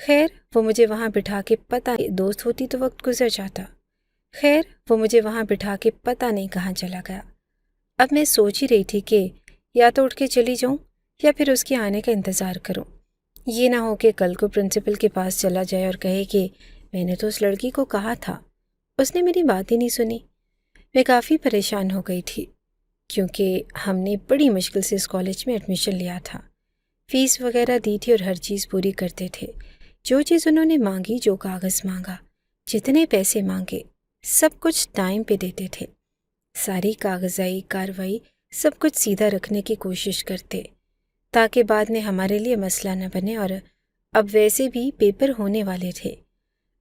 خیر وہ مجھے وہاں بٹھا کے پتہ دوست ہوتی تو وقت گزر جاتا۔ خیر وہ مجھے وہاں بٹھا کے پتہ نہیں کہاں چلا گیا۔ اب میں سوچ ہی رہی تھی کہ یا تو اٹھ کے چلی جاؤں یا پھر اس کے آنے کا انتظار کروں۔ یہ نہ ہو کہ کل کو پرنسپل کے پاس چلا جائے اور کہے کہ میں نے تو اس لڑکی کو کہا تھا، اس نے میری بات ہی نہیں سنی۔ میں کافی پریشان ہو گئی تھی کیونکہ ہم نے بڑی مشکل سے اس کالج میں ایڈمیشن لیا تھا، فیس وغیرہ دی تھی اور ہر چیز پوری کرتے تھے۔ جو چیز انہوں نے مانگی، جو کاغذ مانگا، جتنے پیسے مانگے، سب کچھ ٹائم پہ دیتے تھے۔ ساری کاغذائی کارروائی سب کچھ سیدھا رکھنے کی کوشش کرتے تاکہ بعد میں ہمارے لیے مسئلہ نہ بنے، اور اب ویسے بھی پیپر ہونے والے تھے۔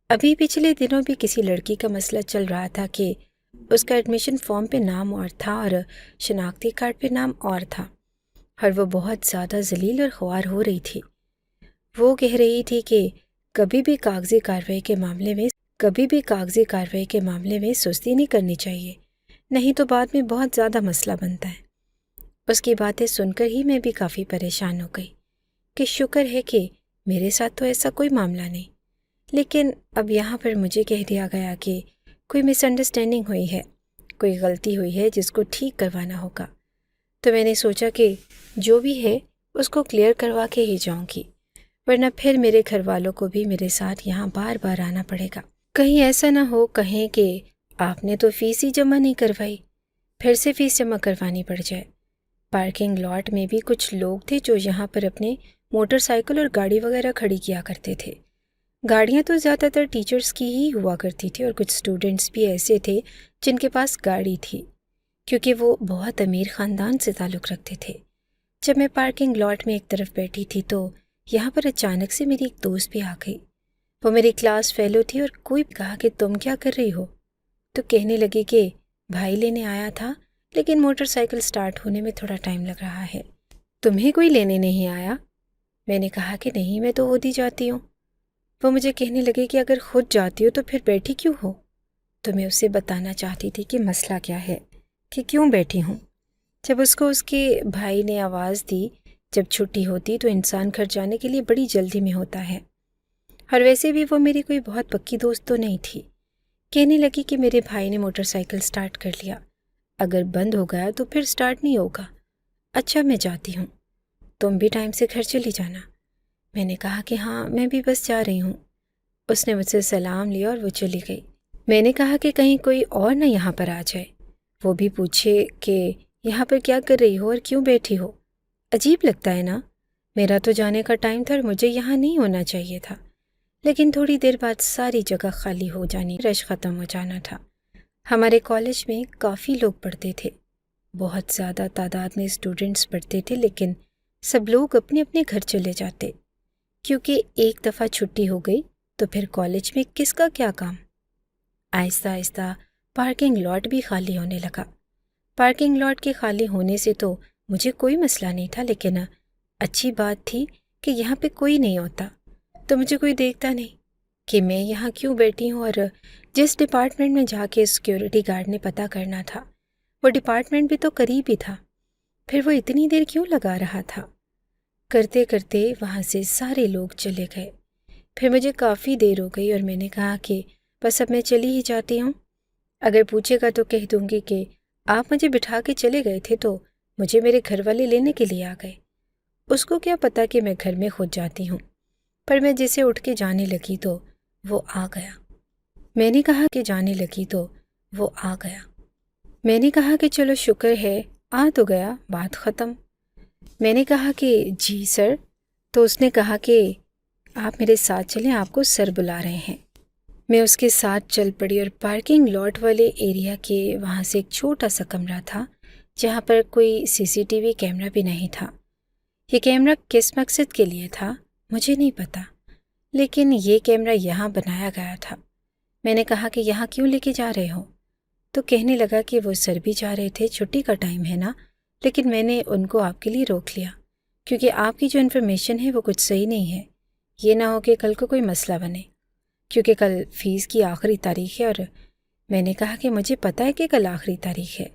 ابھی پچھلے دنوں بھی کسی لڑکی کا مسئلہ چل رہا تھا کہ اس کا ایڈمیشن فارم پہ نام اور تھا اور شناختی کارڈ پہ نام اور تھا، اور وہ بہت زیادہ ذلیل اور خوار ہو رہی تھی۔ وہ کہہ رہی تھی کہ کبھی بھی کاغذی کارروائی کے معاملے میں سستی نہیں کرنی چاہیے، نہیں تو بعد میں بہت زیادہ مسئلہ بنتا ہے۔ اس کی باتیں سن کر ہی میں بھی کافی پریشان ہو گئی کہ شکر ہے کہ میرے ساتھ تو ایسا کوئی معاملہ نہیں، لیکن اب یہاں پر مجھے کہہ دیا گیا کہ کوئی مس انڈرسٹینڈنگ ہوئی ہے، کوئی غلطی ہوئی ہے جس کو ٹھیک کروانا ہوگا۔ تو میں نے سوچا کہ جو بھی ہے اس کو کلیئر کروا کے ہی جاؤں گی، ورنہ پھر میرے گھر والوں کو بھی میرے ساتھ یہاں بار بار آنا پڑے گا۔ کہیں ایسا نہ ہو کہیں کہ آپ نے تو فیس ہی جمع نہیں کروائی، پھر سے فیس جمع کروانی پڑ جائے۔ پارکنگ لاٹ میں بھی کچھ لوگ تھے جو یہاں پر اپنے موٹر سائیکل اور گاڑی وغیرہ کھڑی کیا کرتے تھے۔ گاڑیاں تو زیادہ تر ٹیچرز کی ہی ہوا کرتی تھی، اور کچھ اسٹوڈنٹس بھی ایسے تھے جن کے پاس گاڑی تھی کیونکہ وہ بہت امیر خاندان سے تعلق رکھتے تھے۔ جب میں پارکنگ لاٹ میں ایک طرف بیٹھی تھی تو یہاں پر اچانک سے میری ایک دوست بھی آ گئی۔ وہ میری کلاس فیلو تھی، اور کوئی کہا کہ تم کیا کر رہی ہو؟ تو کہنے لگی کہ بھائی لینے آیا تھا لیکن موٹر سائیکل سٹارٹ ہونے میں تھوڑا ٹائم لگ رہا ہے۔ تمہیں کوئی لینے نہیں آیا؟ میں نے کہا کہ نہیں، میں تو خود ہی جاتی ہوں۔ وہ مجھے کہنے لگے کہ اگر خود جاتی ہو تو پھر بیٹھی کیوں ہو؟ تو میں اسے بتانا چاہتی تھی کہ مسئلہ کیا ہے، کہ کیوں بیٹھی ہوں۔ جب اس کو اس کے بھائی نے آواز دی جب چھٹی ہوتی تو انسان گھر جانے کے لیے بڑی جلدی میں ہوتا ہے، اور ویسے بھی وہ میری کوئی بہت پکی دوست تو نہیں تھی۔ کہنے لگی کہ میرے بھائی نے موٹر سائیکل سٹارٹ کر لیا، اگر بند ہو گیا تو پھر سٹارٹ نہیں ہوگا۔ اچھا میں جاتی ہوں، تم بھی ٹائم سے گھر چلی جانا۔ میں نے کہا کہ ہاں میں بھی بس جا رہی ہوں۔ اس نے مجھ سے سلام لیا اور وہ چلی گئی۔ میں نے کہا کہ کہیں کوئی اور نہ یہاں پر آ جائے، وہ بھی پوچھے کہ یہاں پر کیا کر رہی ہو اور کیوں بیٹھی ہو؟ عجیب لگتا ہے نا، میرا تو جانے کا ٹائم تھا اور مجھے یہاں نہیں ہونا چاہیے تھا، لیکن تھوڑی دیر بعد ساری جگہ خالی ہو جانی، رش ختم ہو جانا تھا۔ ہمارے کالج میں کافی لوگ پڑھتے تھے، بہت زیادہ تعداد میں اسٹوڈنٹس پڑھتے تھے، لیکن سب لوگ اپنے اپنے گھر چلے جاتے کیونکہ ایک دفعہ چھٹی ہو گئی تو پھر کالج میں کس کا کیا کام۔ آہستہ آہستہ پارکنگ لاٹ بھی خالی ہونے لگا۔ پارکنگ لاٹ کے خالی ہونے سے تو مجھے کوئی مسئلہ نہیں تھا، لیکن اچھی بات تھی کہ یہاں پہ کوئی نہیں ہوتا تو مجھے کوئی دیکھتا نہیں کہ میں یہاں کیوں بیٹھی ہوں، اور جس ڈپارٹمنٹ میں جا کے سیکیورٹی گارڈ نے پتہ کرنا تھا وہ ڈپارٹمنٹ بھی تو قریب ہی تھا، پھر وہ اتنی دیر کیوں لگا رہا تھا؟ کرتے کرتے وہاں سے سارے لوگ چلے گئے۔ پھر مجھے کافی دیر ہو گئی اور میں نے کہا کہ بس اب میں چلی ہی جاتی ہوں، اگر پوچھے گا تو کہہ دوں گی کہ آپ مجھے بٹھا کے چلے گئے تھے تو مجھے میرے گھر والے لینے کے لیے آ گئے۔ اس کو کیا پتا کہ میں گھر میں خود جاتی ہوں، پر میں جیسے اٹھ کے جانے لگی تو وہ آ گیا۔ میں نے کہا کہ جانے لگی تو وہ آ گیا۔ میں نے کہا کہ چلو شکر ہے آ تو گیا، بات ختم۔ میں نے کہا کہ جی سر، تو اس نے کہا کہ آپ میرے ساتھ چلیں، آپ کو سر بلا رہے ہیں۔ میں اس کے ساتھ چل پڑی اور پارکنگ لاٹ والے ایریا کے وہاں سے ایک چھوٹا سا کمرہ تھا جہاں پر کوئی CCTV کیمرہ بھی نہیں تھا۔ یہ کیمرہ کس مقصد کے لیے تھا مجھے نہیں پتا، لیکن یہ کیمرہ یہاں بنایا گیا تھا۔ میں نے کہا کہ یہاں کیوں لے کے جا رہے ہو؟ تو کہنے لگا کہ وہ سر بھی جا رہے تھے، چھٹی کا ٹائم ہے نا، لیکن میں نے ان کو آپ کے لیے روک لیا کیونکہ آپ کی جو انفارمیشن ہے وہ کچھ صحیح نہیں ہے، یہ نہ ہو کہ کل کو کوئی مسئلہ بنے، کیونکہ کل فیس کی آخری تاریخ ہے۔ اور میں نے کہا کہ مجھے پتہ ہے کہ کل آخری تاریخ ہے،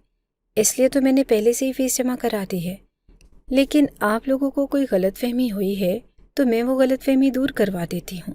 اس لیے تو میں نے پہلے سے ہی فیس جمع کرا دی ہے، لیکن آپ لوگوں کو کوئی غلط فہمی ہوئی ہے تو میں وہ غلط فہمی دور کروا دیتی ہوں۔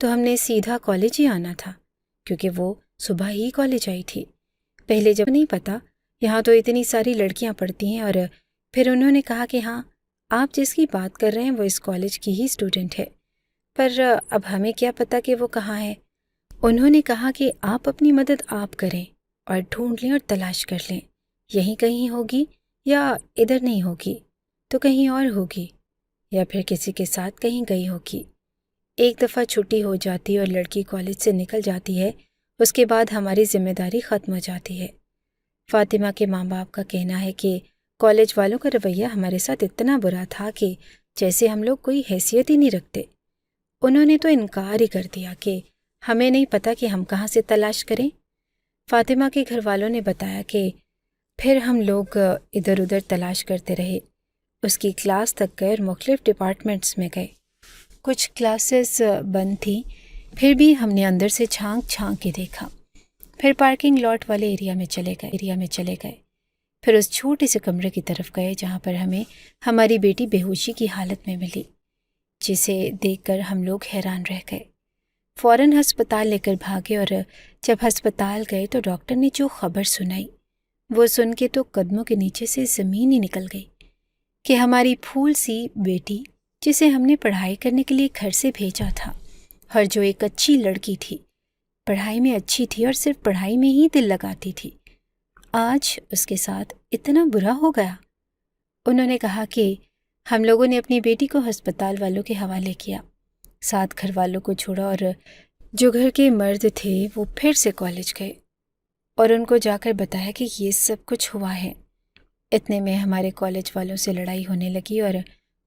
تو ہم نے سیدھا کالج ہی آنا تھا، کیونکہ وہ صبح ہی کالج آئی تھی۔ پہلے جب نہیں پتا یہاں تو اتنی ساری لڑکیاں پڑھتی ہیں، اور پھر انہوں نے کہا کہ ہاں آپ جس کی بات کر رہے ہیں وہ اس کالج کی ہی اسٹوڈنٹ ہے، پر اب ہمیں کیا پتا کہ وہ کہاں ہے۔ انہوں نے کہا کہ آپ اپنی مدد آپ کریں اور ڈھونڈ لیں اور تلاش کر لیں، یہیں کہیں ہوگی، یا ادھر نہیں ہوگی تو کہیں اور ہوگی، یا پھر کسی کے ساتھ کہیں گئی ہوگی۔ ایک دفعہ چھٹی ہو جاتی اور لڑکی کالج سے نکل جاتی ہے، اس کے بعد ہماری ذمہ داری ختم ہو جاتی ہے۔ فاطمہ کے ماں باپ کا کہنا ہے کہ کالج والوں کا رویہ ہمارے ساتھ اتنا برا تھا کہ جیسے ہم لوگ کوئی حیثیت ہی نہیں رکھتے۔ انہوں نے تو انکار ہی کر دیا کہ ہمیں نہیں پتا کہ ہم کہاں سے تلاش کریں۔ فاطمہ کے گھر والوں نے بتایا کہ پھر ہم لوگ ادھر ادھر تلاش کرتے رہے، اس کی کلاس تک گئے اور مختلف ڈپارٹمنٹس میں گئے۔ کچھ کلاسز بند تھیں، پھر بھی ہم نے اندر سے چھانک چھانک کے دیکھا۔ پھر پارکنگ لاٹ والے ایریا میں چلے گئے، پھر اس چھوٹے سے کمرے کی طرف گئے جہاں پر ہمیں ہماری بیٹی بے ہوشی کی حالت میں ملی، جسے دیکھ کر ہم لوگ حیران رہ گئے۔ فوراً ہسپتال لے کر بھاگے، اور جب ہسپتال گئے تو ڈاکٹر نے جو خبر سنائی وہ سن کے تو قدموں کے نیچے سے زمین ہی نکل گئی کہ ہماری پھول سی بیٹی، جسے ہم نے پڑھائی کرنے کے لیے گھر سے بھیجا تھا اور جو ایک اچھی لڑکی تھی، پڑھائی میں اچھی تھی اور صرف پڑھائی میں ہی دل لگاتی تھی، آج اس کے ساتھ اتنا برا ہو گیا۔ انہوں نے کہا کہ ہم لوگوں نے اپنی بیٹی کو ہسپتال والوں کے حوالے کیا، ساتھ گھر والوں کو چھوڑا، اور جو گھر کے مرد تھے وہ پھر سے کالج گئے اور ان کو جا کر بتایا کہ یہ سب کچھ ہوا ہے۔ اتنے میں ہمارے کالج والوں سے لڑائی ہونے لگی، اور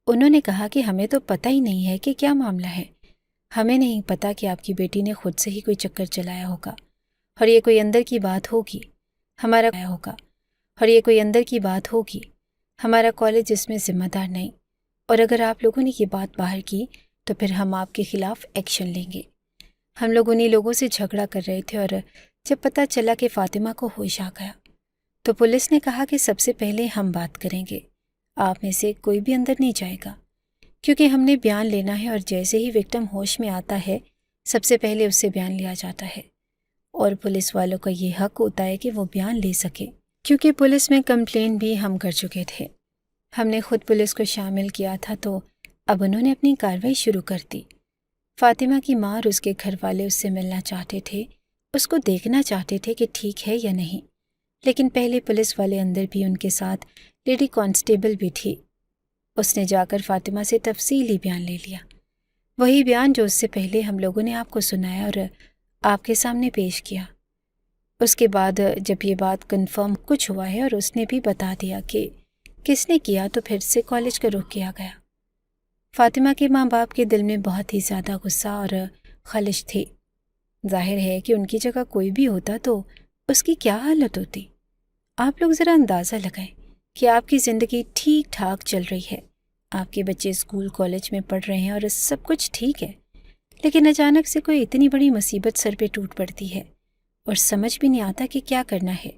انہوں نے کہا کہ ہمیں تو پتہ ہی نہیں ہے کہ کیا معاملہ ہے، ہمیں نہیں پتا کہ آپ کی بیٹی نے خود سے ہی کوئی چکر چلایا ہوگا، اور یہ کوئی اندر کی بات ہوگی، ہمارا کالج اس میں ذمہ دار نہیں، اور اگر آپ لوگوں نے یہ بات باہر کی تو پھر ہم آپ کے خلاف ایکشن لیں گے۔ ہم لوگ انہی لوگوں سے جھگڑا کر رہے تھے، اور جب پتہ چلا کہ فاطمہ کو ہوش آ گیا تو پولیس نے کہا کہ سب سے پہلے ہم بات کریں گے، آپ میں سے کوئی بھی اندر نہیں جائے گا، کیونکہ ہم نے بیان لینا ہے، اور جیسے ہی وکٹم ہوش میں آتا ہے سب سے پہلے اس سے بیان لیا جاتا ہے، اور پولیس والوں کا یہ حق ہوتا ہے کہ وہ بیان لے سکے، کیونکہ پولیس میں کمپلین بھی ہم کر چکے تھے، ہم نے خود پولیس کو شامل کیا تھا، تو اب انہوں نے اپنی کارروائی شروع کر دی۔ فاطمہ کی ماں اور اس کے گھر والے اس سے ملنا چاہتے تھے، اس کو دیکھنا چاہتے تھے کہ ٹھیک ہے یا نہیں، لیکن پہلے پولیس والے اندر بھی ان کے ساتھ لیڈی کانسٹیبل بھی تھی۔ اس نے جا کر فاطمہ سے تفصیلی بیان لے لیا، وہی بیان جو اس سے پہلے ہم لوگوں نے آپ کو سنایا اور آپ کے سامنے پیش کیا۔ اس کے بعد جب یہ بات کنفرم کچھ ہوا ہے اور اس نے بھی بتا دیا کہ کس نے کیا، تو پھر سے کالج کا رخ کیا گیا۔ فاطمہ کے ماں باپ کے دل میں بہت ہی زیادہ غصہ اور خلش تھی۔ ظاہر ہے کہ ان کی جگہ کوئی بھی ہوتا تو اس کی کیا حالت ہوتی۔ آپ لوگ ذرا اندازہ لگائیں کہ آپ کی زندگی ٹھیک ٹھاک چل رہی ہے، آپ کے بچے اسکول کالج میں پڑھ رہے ہیں اور سب کچھ ٹھیک ہے، لیکن اچانک سے کوئی اتنی بڑی مصیبت سر پہ ٹوٹ پڑتی ہے اور سمجھ بھی نہیں آتا کہ کیا کرنا ہے،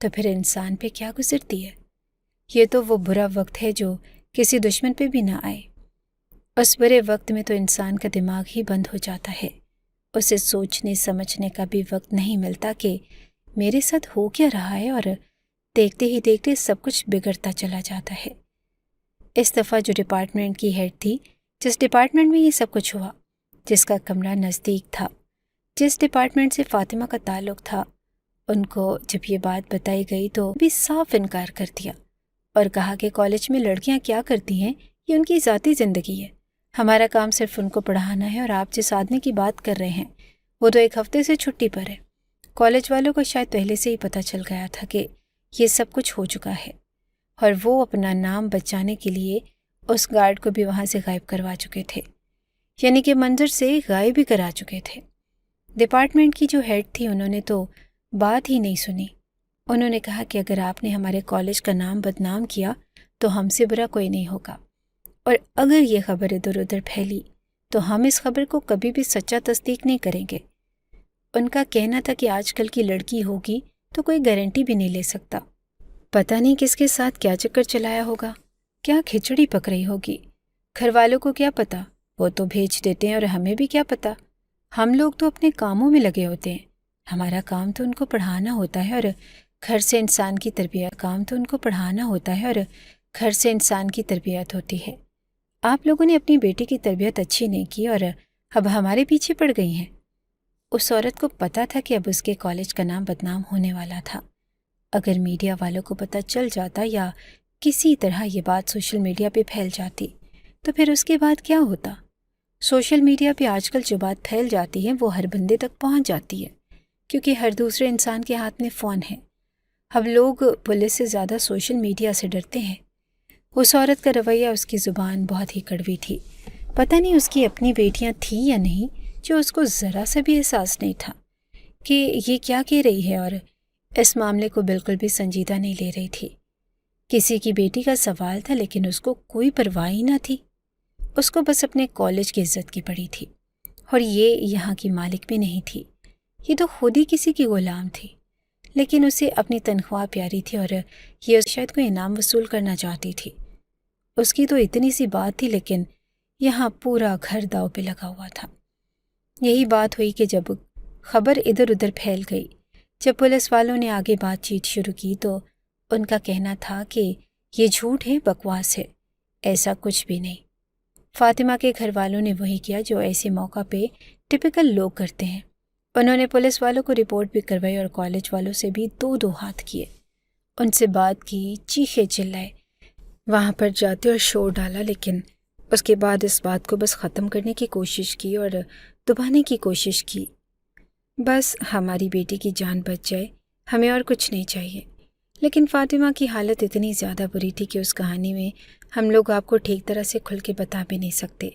تو پھر انسان پہ کیا گزرتی ہے۔ یہ تو وہ برا وقت ہے جو کسی دشمن پہ بھی نہ آئے۔ اس برے وقت میں تو انسان کا دماغ ہی بند ہو جاتا ہے، اسے سوچنے سمجھنے کا بھی وقت نہیں ملتا کہ میرے ساتھ ہو کیا رہا ہے، اور دیکھتے ہی دیکھتے سب کچھ بگڑتا چلا جاتا ہے۔ اس دفعہ جو ڈپارٹمنٹ کی ہیڈ تھی، جس ڈپارٹمنٹ میں یہ سب کچھ ہوا، جس کا کمرہ نزدیک تھا، جس ڈپارٹمنٹ سے فاطمہ کا تعلق تھا، ان کو جب یہ بات بتائی گئی تو بھی صاف انکار کر دیا اور کہا کہ کالج میں لڑکیاں کیا کرتی ہیں یہ ان کی ذاتی زندگی ہے، ہمارا کام صرف ان کو پڑھانا ہے، اور آپ جس آدمی کی بات کر رہے ہیں وہ تو 1 ہفتے سے چھٹی پر ہے۔ کالج والوں کو شاید پہلے سے ہی پتہ چل گیا تھا کہ یہ سب کچھ ہو چکا ہے، اور وہ اپنا نام بچانے کے لیے اس گارڈ کو بھی وہاں سے غائب کروا چکے تھے، یعنی کہ منظر سے غائب ہی کرا چکے تھے۔ ڈپارٹمنٹ کی جو ہیڈ تھی انہوں نے تو بات ہی نہیں سنی۔ انہوں نے کہا کہ اگر آپ نے ہمارے کالج کا نام بدنام کیا تو ہم سے برا کوئی نہیں ہوگا، اور اگر یہ خبر ادھر ادھر پھیلی تو ہم اس خبر کو کبھی بھی سچا تصدیق نہیں کریں گے۔ ان کا کہنا تھا کہ آج کل کی لڑکی ہوگی تو کوئی گارنٹی بھی نہیں لے سکتا، پتہ نہیں کس کے ساتھ کیا چکر چلایا ہوگا، کیا کھچڑی پک رہی ہوگی، گھر والوں کو کیا پتہ، وہ تو بھیج دیتے ہیں اور ہمیں بھی کیا پتہ۔ ہم لوگ تو اپنے کاموں میں لگے ہوتے ہیں، ہمارا کام تو ان کو پڑھانا ہوتا ہے، اور گھر سے انسان کی تربیت ہوتی ہے۔ آپ لوگوں نے اپنی بیٹی کی تربیت اچھی نہیں کی اور اب ہمارے پیچھے پڑ گئی ہیں۔ اس عورت کو پتہ تھا کہ اب اس کے کالج کا نام بدنام ہونے والا تھا۔ اگر میڈیا والوں کو پتہ چل جاتا یا کسی طرح یہ بات سوشل میڈیا پہ پھیل جاتی تو پھر اس کے بعد کیا ہوتا؟ سوشل میڈیا پہ آج کل جو بات پھیل جاتی ہے وہ ہر بندے تک پہنچ جاتی ہے، کیونکہ ہر دوسرے انسان کے ہاتھ میں فون ہے۔ اب لوگ پولیس سے زیادہ سوشل میڈیا سے ڈرتے ہیں۔ اس عورت کا رویہ، اس کی زبان بہت ہی کڑوی تھی۔ پتہ نہیں اس کی اپنی بیٹیاں تھیں یا نہیں، جو اس کو ذرا سا بھی احساس نہیں تھا کہ یہ کیا کہہ رہی ہے، اور اس معاملے کو بالکل بھی سنجیدہ نہیں لے رہی تھی۔ کسی کی بیٹی کا سوال تھا، لیکن اس کو کوئی پرواہ ہی نہ تھی۔ اس کو بس اپنے کالج کی عزت کی پڑی تھی، اور یہ یہاں کی مالک بھی نہیں تھی، یہ تو خود ہی کسی کی غلام تھی۔ لیکن اسے اپنی تنخواہ پیاری تھی اور یہ شاید کوئی انعام وصول کرنا چاہتی تھی۔ اس کی تو اتنی سی بات تھی، لیکن یہاں پورا گھر داؤ پہ لگا ہوا تھا۔ یہی بات ہوئی کہ جب خبر ادھر ادھر پھیل گئی، جب پولیس والوں نے آگے بات چیت شروع کی تو ان کا کہنا تھا کہ یہ جھوٹ ہے، بکواس ہے، ایسا کچھ بھی نہیں۔ فاطمہ کے گھر والوں نے وہی کیا جو ایسے موقع پہ ٹپیکل لوگ کرتے ہیں۔ انہوں نے پولیس والوں کو رپورٹ بھی کروائی اور کالج والوں سے بھی دو ہاتھ کیے، ان سے بات کی، چیخے چلائے، وہاں پر جاتے اور شور ڈالا، لیکن اس کے بعد اس بات کو بس ختم کرنے کی کوشش کی اور دبانے کی کوشش کی۔ بس ہماری بیٹی کی جان بچ جائے، ہمیں اور کچھ نہیں چاہیے۔ لیکن فاطمہ کی حالت اتنی زیادہ بری تھی کہ اس کہانی میں ہم لوگ آپ کو ٹھیک طرح سے کھل کے بتا بھی نہیں سکتے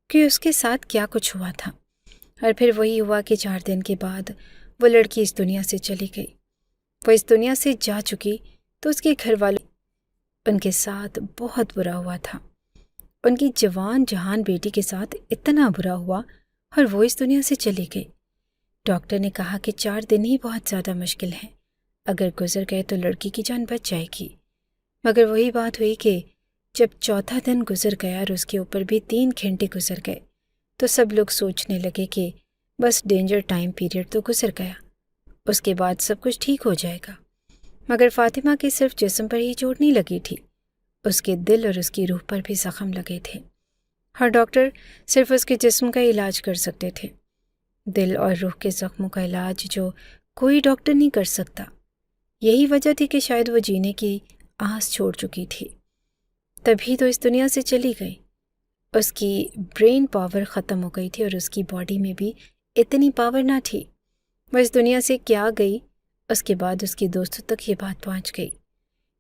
کہ اس کے ساتھ کیا کچھ ہوا تھا۔ اور پھر وہی ہوا کہ 4 دن کے بعد وہ لڑکی اس دنیا سے چلی گئی۔ وہ اس دنیا سے جا چکی تو اس کے گھر والوں ان کے ساتھ بہت برا ہوا تھا۔ ان کی جوان جہان بیٹی کے ساتھ اتنا برا ہوا اور وہ اس دنیا سے چلی گئی۔ ڈاکٹر نے کہا کہ 4 دن ہی بہت زیادہ مشکل ہیں، اگر گزر گئے تو لڑکی کی جان بچ جائے گی۔ مگر وہی بات ہوئی کہ جب 4تھا دن گزر گیا اور اس کے اوپر بھی 3 گھنٹے گزر گئے تو سب لوگ سوچنے لگے کہ بس ڈینجر ٹائم پیریڈ تو گزر گیا، اس کے بعد سب کچھ ٹھیک ہو جائے گا۔ مگر فاطمہ کے صرف جسم پر ہی چوٹ نہیں لگی تھی، اس کے دل اور اس کی روح پر بھی زخم لگے تھے۔ ہر ڈاکٹر صرف اس کے جسم کا علاج کر سکتے تھے، دل اور روح کے زخموں کا علاج جو کوئی ڈاکٹر نہیں کر سکتا۔ یہی وجہ تھی کہ شاید وہ جینے کی آس چھوڑ چکی تھی، تبھی تو اس دنیا سے چلی گئی۔ اس کی برین پاور ختم ہو گئی تھی اور اس کی باڈی میں بھی اتنی پاور نہ تھی۔ وہ اس دنیا سے کیا گئی، اس کے بعد اس کی دوستوں تک یہ بات پہنچ گئی،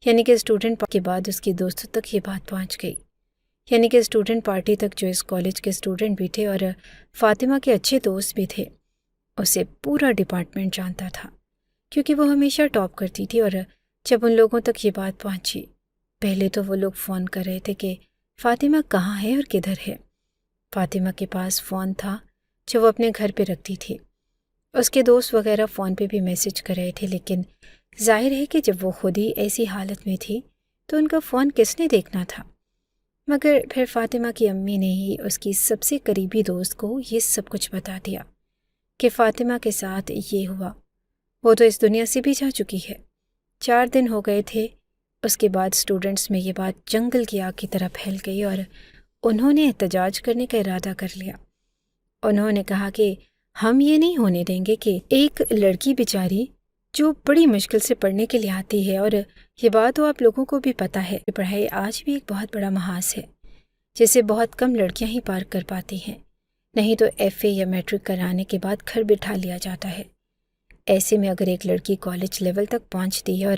یعنی کہ اسٹوڈنٹ پارٹی تک جو اس کالج کے اسٹوڈنٹ بھی تھے اور فاطمہ کے اچھے دوست بھی تھے، اسے پورا ڈپارٹمنٹ جانتا تھا، کیونکہ وہ ہمیشہ ٹاپ کرتی تھی۔ اور جب ان لوگوں تک یہ بات پہنچی، پہلے تو وہ لوگ فون کر رہے تھے کہ فاطمہ کہاں ہے اور کدھر ہے۔ فاطمہ کے پاس فون تھا جو وہ اپنے گھر پہ رکھتی تھی، اس کے دوست وغیرہ فون پہ بھی میسج کر رہے تھے، لیکن ظاہر ہے کہ جب وہ خود ہی ایسی حالت میں تھی تو ان کا فون کس نے دیکھنا تھا۔ مگر پھر فاطمہ کی امی نے ہی اس کی سب سے قریبی دوست کو یہ سب کچھ بتا دیا کہ فاطمہ کے ساتھ یہ ہوا، وہ تو اس دنیا سے بھی جا چکی ہے۔ 4 دن ہو گئے تھے، اس کے بعد اسٹوڈنٹس میں یہ بات جنگل کی آگ کی طرح پھیل گئی اور انہوں نے احتجاج کرنے کا ارادہ کر لیا۔ انہوں نے کہا کہ ہم یہ نہیں ہونے دیں گے کہ ایک لڑکی بیچاری جو بڑی مشکل سے پڑھنے کے لیے آتی ہے، اور یہ بات تو آپ لوگوں کو بھی پتہ ہے کہ پڑھائی آج بھی ایک بہت بڑا محاذ ہے جسے بہت کم لڑکیاں ہی پار کر پاتی ہیں، نہیں تو FA یا میٹرک کرانے کے بعد گھر بٹھا لیا جاتا ہے۔ ایسے میں اگر ایک لڑکی کالج لیول تک پہنچتی ہے اور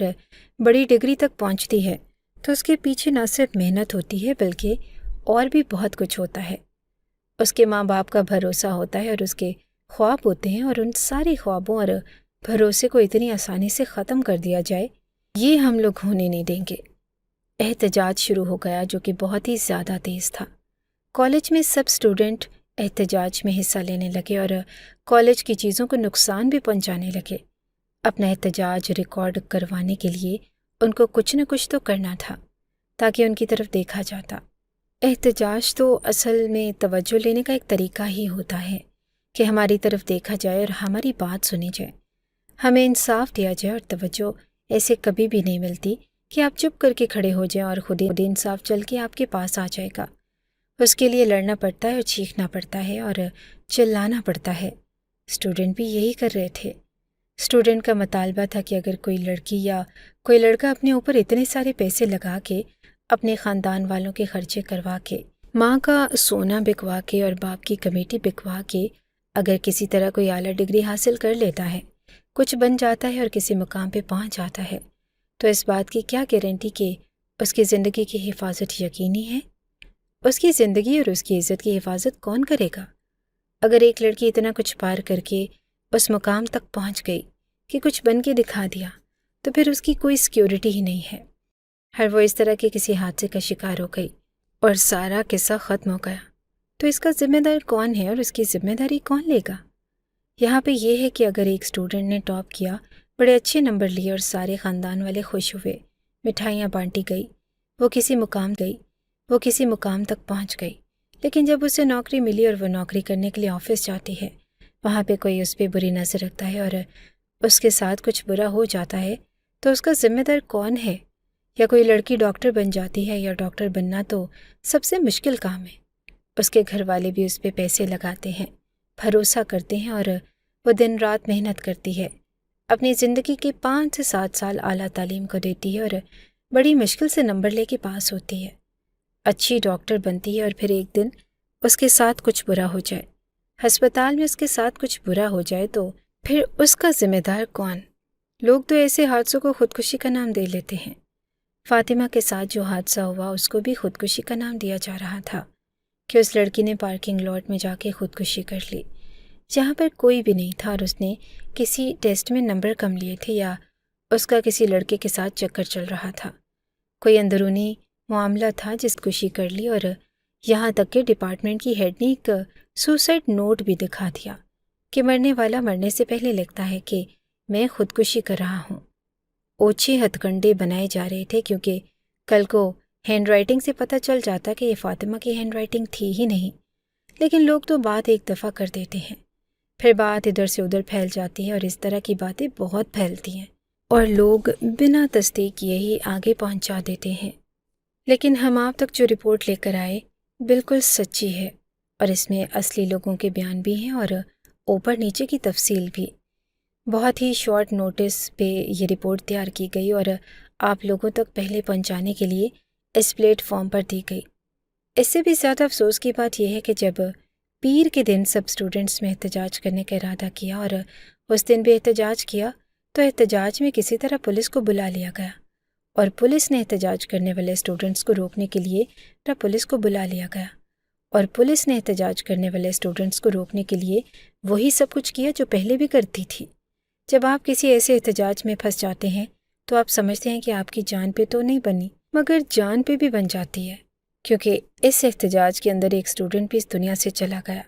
بڑی ڈگری تک پہنچتی ہے تو اس کے پیچھے نہ صرف محنت ہوتی ہے بلکہ اور بھی بہت کچھ ہوتا ہے۔ اس کے ماں باپ کا بھروسہ ہوتا ہے اور اس کے خواب ہوتے ہیں، اور ان سارے خوابوں اور بھروسے کو اتنی آسانی سے ختم کر دیا جائے، یہ ہم لوگ ہونے نہیں دیں گے۔ احتجاج شروع ہو گیا جو کہ بہت ہی زیادہ تیز تھا۔ کالج میں سب اسٹوڈنٹ احتجاج میں حصہ لینے لگے اور کالج کی چیزوں کو نقصان بھی پہنچانے لگے۔ اپنا احتجاج ریکارڈ کروانے کے لیے ان کو کچھ نہ کچھ تو کرنا تھا تاکہ ان کی طرف دیکھا جاتا۔ احتجاج تو اصل میں توجہ لینے کا ایک طریقہ ہی ہوتا ہے، کہ ہماری طرف دیکھا جائے اور ہماری بات سنی جائے، ہمیں انصاف دیا جائے، اور توجہ ایسے کبھی بھی نہیں ملتی کہ آپ چپ کر کے کھڑے ہو جائیں اور خود انصاف چل کے آپ کے پاس آ جائے گا۔ اس کے لیے لڑنا پڑتا ہے اور چیخنا پڑتا ہے اور چلانا پڑتا ہے۔ اسٹوڈنٹ بھی یہی کر رہے تھے۔ اسٹوڈنٹ کا مطالبہ تھا کہ اگر کوئی لڑکی یا کوئی لڑکا اپنے اوپر اتنے سارے پیسے لگا کے، اپنے خاندان والوں کے خرچے کروا کے، ماں کا سونا بکوا کے اور باپ کی کمیٹی بکوا کے اگر کسی طرح کوئی اعلیٰ ڈگری حاصل کر لیتا ہے، کچھ بن جاتا ہے اور کسی مقام پہ پہنچ جاتا ہے، تو اس بات کی کیا گارنٹی کہ اس کی زندگی کی حفاظت یقینی ہے؟ اس کی زندگی اور اس کی عزت کی حفاظت کون کرے گا؟ اگر ایک لڑکی اتنا کچھ پار کر کے اس مقام تک پہنچ گئی کہ کچھ بن کے دکھا دیا، تو پھر اس کی کوئی سیکیورٹی ہی نہیں ہے۔ ہر وہ اس طرح کے کسی حادثے کا شکار ہو گئی اور سارا قصہ ختم ہو گیا، تو اس کا ذمہ دار کون ہے اور اس کی ذمہ داری کون لے گا؟ یہاں پہ یہ ہے کہ اگر ایک اسٹوڈنٹ نے ٹاپ کیا، بڑے اچھے نمبر لیے اور سارے خاندان والے خوش ہوئے، مٹھائیاں بانٹی گئی، وہ کسی مقام تک پہنچ گئی، لیکن جب اسے نوکری ملی اور وہ نوکری کرنے کے لیے آفس جاتی ہے، وہاں پہ کوئی اس پہ بری نظر رکھتا ہے اور اس کے ساتھ کچھ برا ہو جاتا ہے، تو اس کا ذمہ دار کون ہے؟ یا کوئی لڑکی ڈاکٹر بن جاتی ہے، یا ڈاکٹر بننا تو سب سے مشکل کام ہے، اس کے گھر والے بھی اس پہ پیسے لگاتے ہیں، بھروسہ کرتے ہیں، اور وہ دن رات محنت کرتی ہے، اپنی زندگی کے 5 سے 7 سال اعلیٰ تعلیم کو دیتی ہے اور بڑی مشکل سے نمبر لے کے پاس ہوتی ہے، اچھی ڈاکٹر بنتی ہے، اور پھر ایک دن اس کے ساتھ کچھ برا ہو جائے، ہسپتال میں اس کے ساتھ کچھ برا ہو جائے، تو پھر اس کا ذمہ دار کون؟ لوگ تو ایسے حادثوں کو خودکشی کا نام دے لیتے ہیں۔ فاطمہ کے ساتھ جو حادثہ ہوا اس کو بھی خودکشی کا نام دیا جا رہا تھا کہ اس لڑکی نے پارکنگ لاٹ میں جا کے خودکشی کر لی، جہاں پر کوئی بھی نہیں تھا، اور اس نے کسی ٹیسٹ میں نمبر کم لیے تھے، یا اس کا کسی لڑکے کے ساتھ چکر چل رہا تھا، کوئی اندرونی معاملہ تھا جس خوشی کر لی، اور یہاں تک کہ ڈپارٹمنٹ کی ہیڈ نے ایک سوسائڈ نوٹ بھی دکھا دیا کہ مرنے والا مرنے سے پہلے لکھتا ہے کہ میں خودکشی کر رہا ہوں۔ اوچھے ہتھ کنڈے بنائے جا رہے تھے، کیونکہ کل کو ہینڈ رائٹنگ سے پتہ چل جاتا کہ یہ فاطمہ کی ہینڈ رائٹنگ تھی ہی نہیں، لیکن لوگ تو بات ایک دفعہ کر دیتے ہیں، پھر بات ادھر سے ادھر پھیل جاتی ہے، اور اس طرح کی باتیں بہت پھیلتی ہیں اور لوگ بنا تصدیق کیے ہی آگے پہنچا دیتے ہیں۔ لیکن ہم آپ تک جو رپورٹ لے کر آئے بالکل سچی ہے، اور اس میں اصلی لوگوں کے بیان بھی ہیں اور اوپر نیچے کی تفصیل بھی۔ بہت ہی شارٹ نوٹس پہ یہ رپورٹ تیار کی گئی اور آپ لوگوں تک پہلے پہنچانے کے لیے اس پلیٹ فارم پر دی گئی۔ اس سے بھی زیادہ افسوس کی بات یہ ہے کہ جب پیر کے دن سب اسٹوڈنٹس میں احتجاج کرنے کا ارادہ کیا اور اس دن بھی احتجاج کیا، تو احتجاج میں کسی طرح پولیس کو بلا لیا گیا، اور پولیس نے احتجاج کرنے والے اسٹوڈنٹس کو روکنے کے لیے پولیس کو بلا لیا گیا، اور پولیس نے احتجاج کرنے والے اسٹوڈنٹس کو روکنے کے لیے وہی سب کچھ کیا جو پہلے بھی کرتی تھی۔ جب آپ کسی ایسے احتجاج میں پھنس جاتے ہیں تو آپ سمجھتے ہیں کہ آپ کی جان پہ تو نہیں بنی، مگر جان پہ بھی بن جاتی ہے، کیونکہ اس احتجاج کے اندر ایک اسٹوڈنٹ بھی اس دنیا سے چلا گیا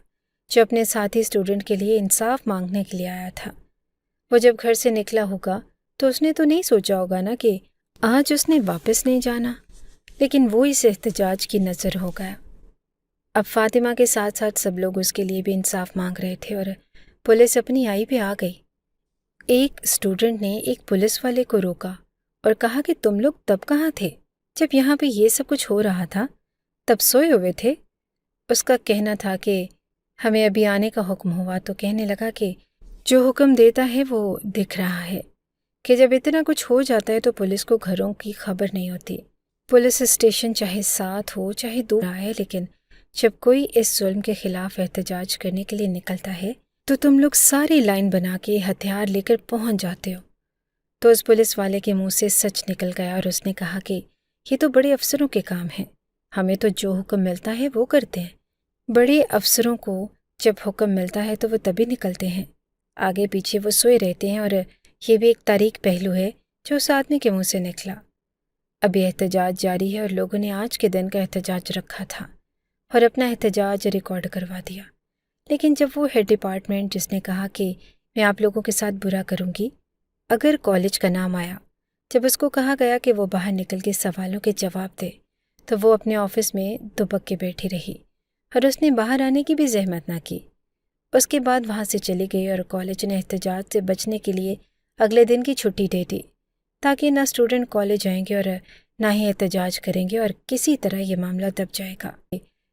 جو اپنے ساتھی اسٹوڈنٹ کے لیے انصاف مانگنے کے لیے آیا تھا۔ وہ جب گھر سے نکلا ہوگا تو اس نے تو نہیں سوچا ہوگا نا کہ آج اس نے واپس نہیں جانا، لیکن وہ اس احتجاج کی نظر ہو گیا۔ اب فاطمہ کے ساتھ ساتھ سب لوگ اس کے لیے بھی انصاف مانگ رہے تھے، اور پولیس اپنی آئی پہ آ گئی۔ ایک اسٹوڈنٹ نے ایک پولیس والے کو روکا اور کہا کہ تم لوگ تب کہاں تھے جب یہاں پہ یہ سب کچھ ہو رہا تھا؟ تب سوئے ہوئے تھے؟ اس کا کہنا تھا کہ ہمیں ابھی آنے کا حکم ہوا، تو کہنے لگا کہ جو حکم دیتا ہے وہ دکھ رہا ہے کہ جب اتنا کچھ ہو جاتا ہے تو پولیس کو گھروں کی خبر نہیں ہوتی۔ پولیس اسٹیشن چاہے ساتھ ہو چاہے دور ہے، لیکن جب کوئی اس ظلم کے خلاف احتجاج کرنے کے لیے نکلتا ہے تو تم لوگ ساری لائن بنا کے ہتھیار لے کر پہنچ جاتے ہو۔ تو اس پولیس والے کے منہ سے سچ نکل گیا اور اس نے کہا کہ یہ تو بڑے افسروں کے کام ہیں، ہمیں تو جو حکم ملتا ہے وہ کرتے ہیں۔ بڑے افسروں کو جب حکم ملتا ہے تو وہ تبھی نکلتے ہیں، آگے پیچھے وہ سوئے رہتے ہیں، اور یہ بھی ایک تاریخ پہلو ہے جو اس آدمی کے منہ سے نکلا۔ ابھی احتجاج جاری ہے اور لوگوں نے آج کے دن کا احتجاج رکھا تھا اور اپنا احتجاج ریکارڈ کروا دیا، لیکن جب وہ ہیڈ ڈپارٹمنٹ جس نے کہا کہ میں آپ لوگوں کے ساتھ برا کروں گی اگر کالج کا نام آیا، جب اس کو کہا گیا کہ وہ باہر نکل کے سوالوں کے جواب دے، تو وہ اپنے آفس میں دبک کے بیٹھی رہی اور اس نے باہر آنے کی بھی زحمت نہ کی۔ اس کے بعد وہاں سے چلی گئی اور کالج نے احتجاج سے بچنے کے لیے اگلے دن کی چھٹی دے دی تاکہ نہ اسٹوڈنٹ کالج آئیں گے اور نہ ہی احتجاج کریں گے اور کسی طرح یہ معاملہ دب جائے گا۔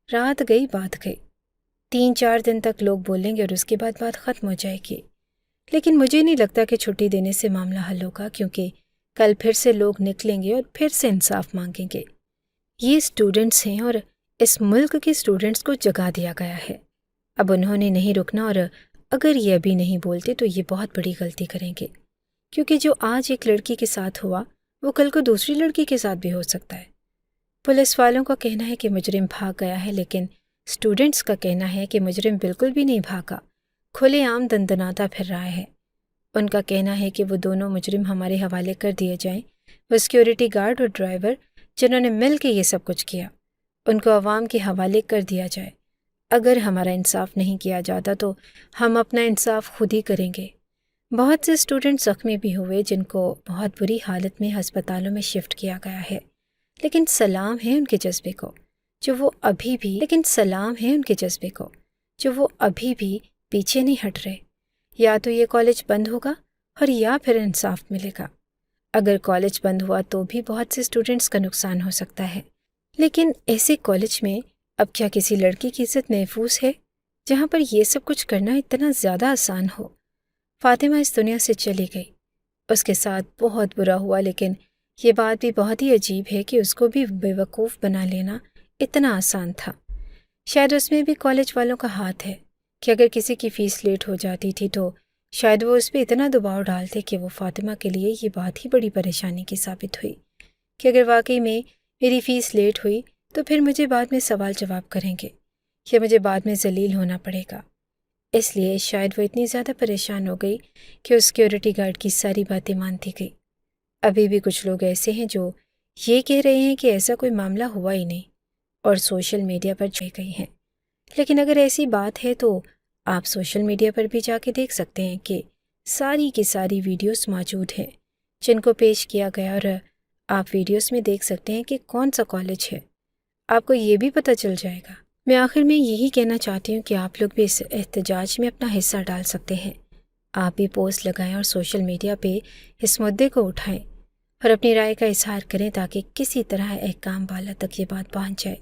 رات گئی بات گئی، 3-4 دن تک لوگ بولیں گے اور اس کے بعد بات ختم ہو جائے گی۔ لیکن مجھے نہیں لگتا کہ چھٹی دینے سے معاملہ حل ہوگا، کیونکہ کل پھر سے لوگ نکلیں گے اور پھر سے انصاف مانگیں گے۔ یہ اسٹوڈنٹس ہیں اور اس ملک کے اسٹوڈنٹس کو جگا دیا گیا ہے۔ اب انہوں نے نہیں رکنا، اور اگر یہ ابھی نہیں بولتے تو یہ بہت بڑی غلطی کریں گے، کیونکہ جو آج ایک لڑکی کے ساتھ ہوا وہ کل کو دوسری لڑکی کے ساتھ بھی ہو سکتا ہے۔ پولیس والوں کا کہنا ہے کہ مجرم بھاگ گیا ہے، لیکن اسٹوڈنٹس کا کہنا ہے کہ مجرم بالکل بھی نہیں بھاگا، کھلے عام دندناتا پھر رہا ہے۔ ان کا کہنا ہے کہ وہ دونوں مجرم ہمارے حوالے کر دیے جائیں، وہ سیکیورٹی گارڈ اور ڈرائیور جنہوں نے مل کے یہ سب کچھ کیا، ان کو عوام کے حوالے کر دیا جائے۔ اگر ہمارا انصاف نہیں کیا جاتا تو ہم اپنا انصاف خود ہی کریں گے۔ بہت سے اسٹوڈنٹ زخمی بھی ہوئے جن کو بہت بری حالت میں ہسپتالوں میں شفٹ کیا گیا ہے، لیکن سلام ہے ان کے جذبے کو جو وہ ابھی بھی پیچھے نہیں ہٹ رہے۔ یا تو یہ کالج بند ہوگا اور یا پھر انصاف ملے گا۔ اگر کالج بند ہوا تو بھی بہت سے اسٹوڈنٹس کا نقصان ہو سکتا ہے، لیکن ایسے کالج میں اب کیا کسی لڑکی کی عزت محفوظ ہے جہاں پر یہ سب کچھ کرنا اتنا زیادہ آسان ہو؟ فاطمہ اس دنیا سے چلی گئی، اس کے ساتھ بہت برا ہوا، لیکن یہ بات بھی بہت ہی عجیب ہے کہ اس کو بھی بے وقوف بنا لینا اتنا آسان تھا۔ شاید اس میں بھی کالج والوں کا ہاتھ ہے کہ اگر کسی کی فیس لیٹ ہو جاتی تھی تو شاید وہ اس پہ اتنا دباؤ ڈالتے کہ وہ فاطمہ کے لیے یہ بات ہی بڑی پریشانی کی ثابت ہوئی کہ اگر واقعی میں میری فیس لیٹ ہوئی تو پھر مجھے بعد میں سوال جواب کریں گے یا مجھے بعد میں ذلیل ہونا پڑے گا۔ اس لیے شاید وہ اتنی زیادہ پریشان ہو گئی کہ اس سیکیورٹی گارڈ کی ساری باتیں مانتی گئی۔ ابھی بھی کچھ لوگ ایسے ہیں جو یہ کہہ رہے ہیں کہ ایسا کوئی معاملہ ہوا ہی نہیں اور سوشل میڈیا پر چھوڑ گئی ہیں، لیکن اگر ایسی بات ہے تو آپ سوشل میڈیا پر بھی جا کے دیکھ سکتے ہیں کہ ساری کی ساری ویڈیوز موجود ہیں جن کو پیش کیا گیا، اور آپ ویڈیوز میں دیکھ سکتے ہیں کہ کون سا کالج ہے، آپ کو یہ بھی پتہ چل جائے گا۔ میں آخر میں یہی کہنا چاہتی ہوں کہ آپ لوگ بھی اس احتجاج میں اپنا حصہ ڈال سکتے ہیں۔ آپ بھی پوسٹ لگائیں اور سوشل میڈیا پہ اس مدعے کو اٹھائیں اور اپنی رائے کا اظہار کریں تاکہ کسی طرح احکام بالا تک یہ بات پہنچ جائے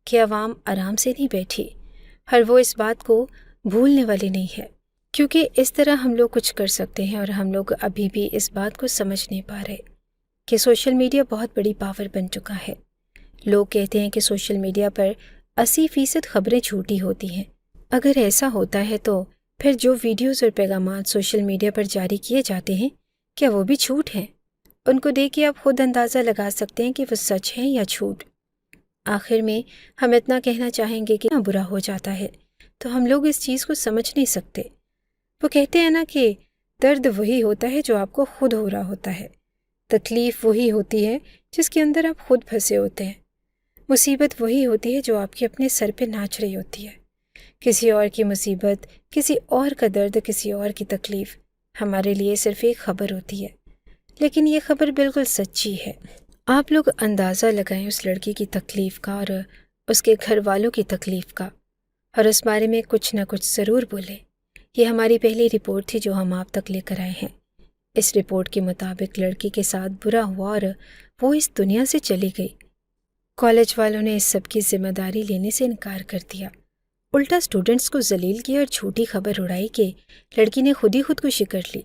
کہ عوام آرام سے نہیں بیٹھی اور وہ اس بات کو بھولنے والی نہیں ہے، کیونکہ اس طرح ہم لوگ کچھ کر سکتے ہیں۔ اور ہم لوگ ابھی بھی اس بات کو سمجھ نہیں پا رہے کہ سوشل میڈیا بہت بڑی پاور بن چکا ہے۔ لوگ کہتے ہیں کہ سوشل میڈیا پر 80% خبریں جھوٹی ہوتی ہیں۔ اگر ایسا ہوتا ہے تو پھر جو ویڈیوز اور پیغامات سوشل میڈیا پر جاری کیے جاتے ہیں کیا وہ بھی جھوٹ ہیں؟ ان کو دیکھ کے آپ خود اندازہ لگا سکتے ہیں کہ وہ سچ ہیں یا جھوٹ۔ آخر میں ہم اتنا کہنا چاہیں گے کہ برا ہو جاتا ہے تو ہم لوگ اس چیز کو سمجھ نہیں سکتے۔ وہ کہتے ہیں نا کہ درد وہی ہوتا ہے جو آپ کو خود ہو رہا ہوتا ہے، تکلیف وہی ہوتی ہے جس کے اندر آپ خود پھنسے ہوتے ہیں، مصیبت وہی ہوتی ہے جو آپ کے اپنے سر پہ ناچ رہی ہوتی ہے۔ کسی اور کی مصیبت، کسی اور کا درد، کسی اور کی تکلیف ہمارے لیے صرف ایک خبر ہوتی ہے، لیکن یہ خبر بالکل سچی ہے۔ آپ لوگ اندازہ لگائیں اس لڑکی کی تکلیف کا اور اس کے گھر والوں کی تکلیف کا، اور اس بارے میں کچھ نہ کچھ ضرور بولیں۔ یہ ہماری پہلی رپورٹ تھی جو ہم آپ تک لے کر آئے ہیں۔ اس رپورٹ کے مطابق لڑکی کے ساتھ برا ہوا اور وہ اس دنیا سے چلی گئی۔ کالج والوں نے اس سب کی ذمہ داری لینے سے انکار کر دیا، الٹا اسٹوڈنٹس کو ذلیل کیا اور جھوٹی خبر اڑائی کہ لڑکی نے خود ہی خودکشی کر لی۔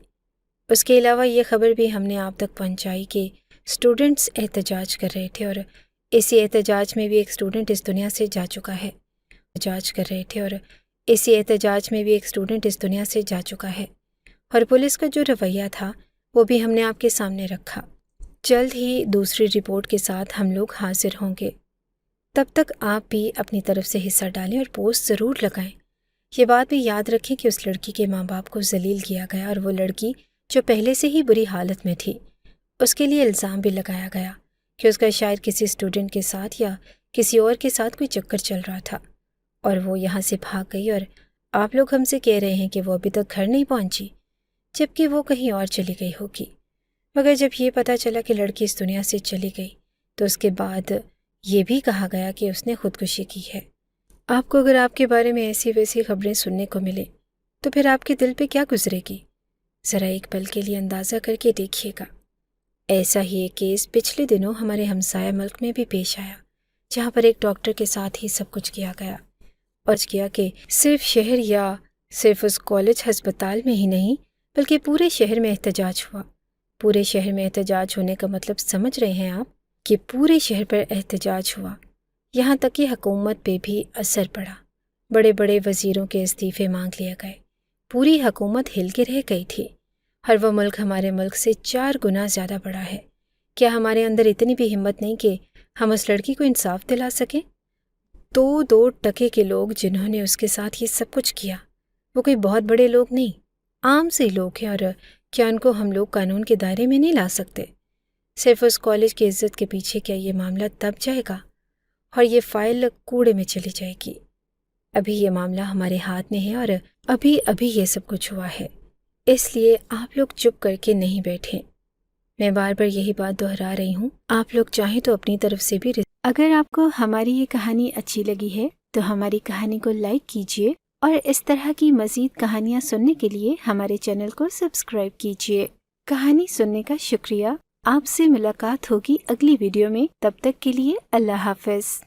اس کے علاوہ یہ خبر بھی ہم نے آپ تک پہنچائی کہ اسٹوڈنٹس احتجاج کر رہے تھے اور اسی احتجاج میں بھی ایک اسٹوڈنٹ اس دنیا سے جا چکا ہے۔ اور پولیس کا جو رویہ تھا وہ بھی ہم نے آپ کے سامنے رکھا۔ جلد ہی دوسری رپورٹ کے ساتھ ہم لوگ حاضر ہوں گے، تب تک آپ بھی اپنی طرف سے حصہ ڈالیں اور پوسٹ ضرور لگائیں۔ یہ بات بھی یاد رکھیں کہ اس لڑکی کے ماں باپ کو ذلیل کیا گیا، اور وہ لڑکی جو پہلے سے ہی بری حالت میں تھی اس کے لیے الزام بھی لگایا گیا کہ اس کا شاید کسی اسٹوڈنٹ کے ساتھ یا کسی اور کے ساتھ کوئی چکر چل رہا تھا اور وہ یہاں سے بھاگ گئی، اور آپ لوگ ہم سے کہہ رہے ہیں کہ وہ ابھی تک گھر نہیں پہنچی جبکہ وہ کہیں اور چلی گئی ہوگی۔ مگر جب یہ پتہ چلا کہ لڑکی اس دنیا سے چلی گئی تو اس کے بعد یہ بھی کہا گیا کہ اس نے خودکشی کی ہے۔ آپ کو اگر آپ کے بارے میں ایسی ویسی خبریں سننے کو ملیں تو پھر آپ کے دل پہ کیا گزرے گی؟ ذرا ایک پل کے لیے اندازہ کر کے دیکھیے گا۔ ایسا ہی ایک کیس پچھلے دنوں ہمارے ہمسایہ ملک میں بھی پیش آیا، جہاں پر ایک ڈاکٹر کے ساتھ ہی سب کچھ کیا گیا، اور کیا کہ صرف شہر یا صرف اس کالج ہسپتال میں ہی نہیں بلکہ پورے شہر میں احتجاج ہوا۔ پورے شہر میں احتجاج ہونے کا مطلب سمجھ رہے ہیں آپ کہ پورے شہر پر احتجاج ہوا، یہاں تک کہ حکومت پہ بھی اثر پڑا۔ بڑے بڑے وزیروں کے استعفے مانگ لیے گئے، پوری حکومت ہل کے رہ گئی تھی۔ ہر وہ ملک ہمارے ملک سے 4 گنا زیادہ بڑا ہے، کیا ہمارے اندر اتنی بھی ہمت نہیں کہ ہم اس لڑکی کو انصاف دلا سکیں؟ 2% کے لوگ جنہوں نے اس کے ساتھ یہ سب کچھ کیا، وہ کوئی بہت بڑے لوگ نہیں، عام سے لوگ ہیں، اور کیا ان کو ہم لوگ قانون کے دائرے میں نہیں لا سکتے؟ صرف اس کالج کی عزت کے پیچھے کیا یہ معاملہ دب جائے گا اور یہ فائل کوڑے میں چلی جائے گی؟ ابھی یہ معاملہ ہمارے ہاتھ میں ہے اور ابھی یہ سب کچھ ہوا ہے، اس لیے آپ لوگ چپ کر کے نہیں بیٹھیں۔ میں بار بار یہی بات دہرا رہی ہوں، آپ لوگ چاہیں تو اپنی طرف سے بھی اگر آپ کو ہماری یہ کہانی اچھی لگی ہے تو ہماری کہانی کو لائک کیجیے، اور اس طرح کی مزید کہانیاں سننے کے لیے ہمارے چینل کو سبسکرائب کیجیے۔ کہانی سننے کا شکریہ۔ آپ سے ملاقات ہوگی اگلی ویڈیو میں، تب تک کے لیے اللہ حافظ۔